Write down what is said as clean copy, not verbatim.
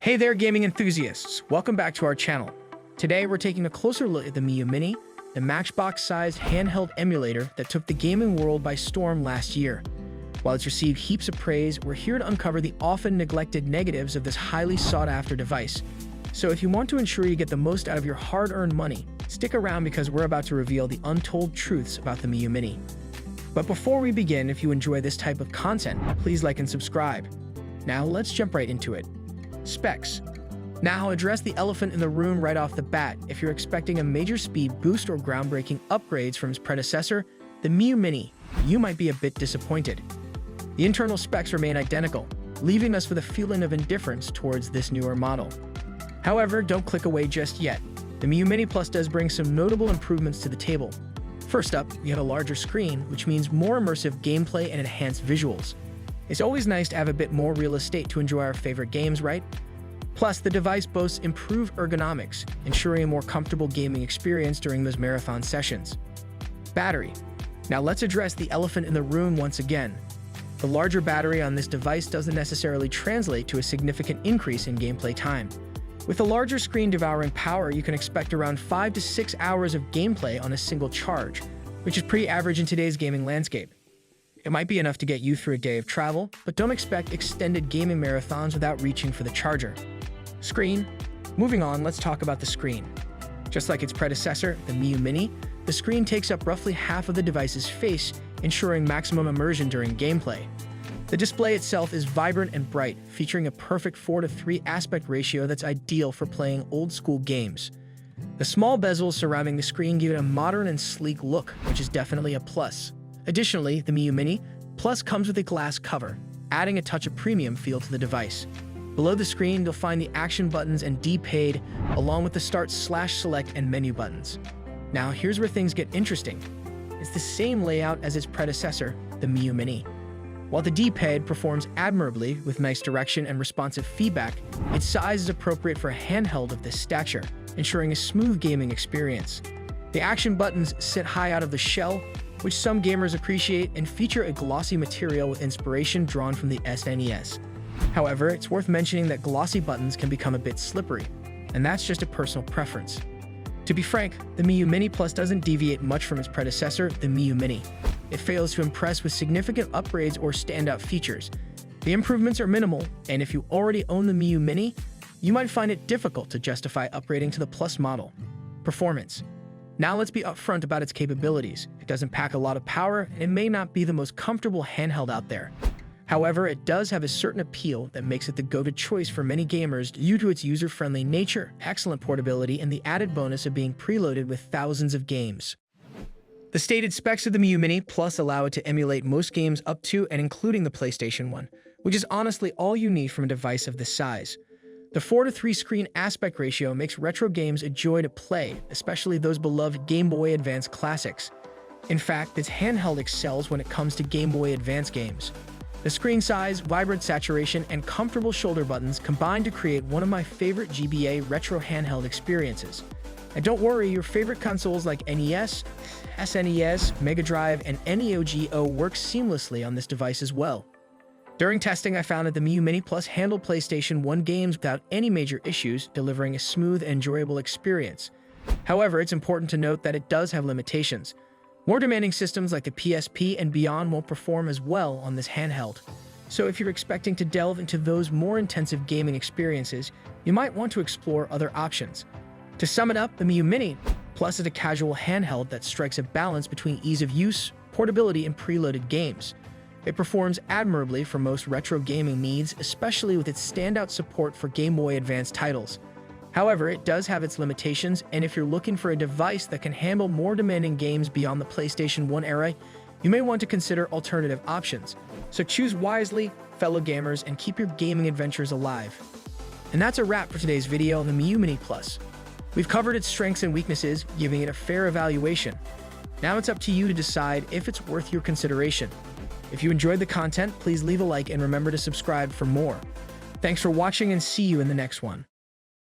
Hey there, gaming enthusiasts! Welcome back to our channel. Today, we're taking a closer look at the Miyoo Mini, the Matchbox-sized handheld emulator that took the gaming world by storm last year. While it's received heaps of praise, we're here to uncover the often neglected negatives of this highly sought-after device. So if you want to ensure you get the most out of your hard-earned money, stick around because we're about to reveal the untold truths about the Miyoo Mini. But before we begin, if you enjoy this type of content, please like and subscribe. Now, let's jump right into it. Specs. Now I'll address the elephant in the room right off the bat. If you're expecting a major speed boost or groundbreaking upgrades from its predecessor, the Miyoo Mini, you might be a bit disappointed. The internal specs remain identical, leaving us with a feeling of indifference towards this newer model. However, don't click away just yet. The Miyoo Mini Plus does bring some notable improvements to the table. First up, we have a larger screen, which means more immersive gameplay and enhanced visuals. It's always nice to have a bit more real estate to enjoy our favorite games, right? Plus, the device boasts improved ergonomics, ensuring a more comfortable gaming experience during those marathon sessions. Battery. Now let's address the elephant in the room once again. The larger battery on this device doesn't necessarily translate to a significant increase in gameplay time. With a larger screen devouring power, you can expect around 5 to 6 hours of gameplay on a single charge, which is pretty average in today's gaming landscape. It might be enough to get you through a day of travel, but don't expect extended gaming marathons without reaching for the charger. Screen. Moving on, let's talk about the screen. Just like its predecessor, the Miyoo Mini, the screen takes up roughly half of the device's face, ensuring maximum immersion during gameplay. The display itself is vibrant and bright, featuring a perfect 4:3 aspect ratio that's ideal for playing old-school games. The small bezels surrounding the screen give it a modern and sleek look, which is definitely a plus. Additionally, the Miyoo Mini Plus comes with a glass cover, adding a touch of premium feel to the device. Below the screen, you'll find the action buttons and D-pad, along with the Start/Select and menu buttons. Now, here's where things get interesting. It's the same layout as its predecessor, the Miyoo Mini. While the D-pad performs admirably with nice direction and responsive feedback, its size is appropriate for a handheld of this stature, ensuring a smooth gaming experience. The action buttons sit high out of the shell, which some gamers appreciate, and feature a glossy material with inspiration drawn from the SNES. However, it's worth mentioning that glossy buttons can become a bit slippery, and that's just a personal preference. To be frank, the Miyoo Mini Plus doesn't deviate much from its predecessor, the Miyoo Mini. It fails to impress with significant upgrades or standout features. The improvements are minimal, and if you already own the Miyoo Mini, you might find it difficult to justify upgrading to the Plus model. Performance. Now let's be upfront about its capabilities. It doesn't pack a lot of power, and it may not be the most comfortable handheld out there. However, it does have a certain appeal that makes it the go-to choice for many gamers due to its user-friendly nature, excellent portability, and the added bonus of being preloaded with thousands of games. The stated specs of the Miyoo Mini Plus allow it to emulate most games up to and including the PlayStation 1, which is honestly all you need from a device of this size. The 4:3 screen aspect ratio makes retro games a joy to play, especially those beloved Game Boy Advance classics. In fact, this handheld excels when it comes to Game Boy Advance games. The screen size, vibrant saturation, and comfortable shoulder buttons combine to create one of my favorite GBA retro handheld experiences. And don't worry, your favorite consoles like NES, SNES, Mega Drive, and Neo Geo work seamlessly on this device as well. During testing, I found that the Miyoo Mini Plus handled PlayStation 1 games without any major issues, delivering a smooth and enjoyable experience. However, it's important to note that it does have limitations. More demanding systems like the PSP and beyond won't perform as well on this handheld. So if you're expecting to delve into those more intensive gaming experiences, you might want to explore other options. To sum it up, the Miyoo Mini Plus is a casual handheld that strikes a balance between ease of use, portability, and preloaded games. It performs admirably for most retro gaming needs, especially with its standout support for Game Boy Advance titles. However, it does have its limitations, and if you're looking for a device that can handle more demanding games beyond the PlayStation 1 era, you may want to consider alternative options. So choose wisely, fellow gamers, and keep your gaming adventures alive. And that's a wrap for today's video on the Miyoo Mini Plus. We've covered its strengths and weaknesses, giving it a fair evaluation. Now it's up to you to decide if it's worth your consideration. If you enjoyed the content, please leave a like and remember to subscribe for more. Thanks for watching and see you in the next one.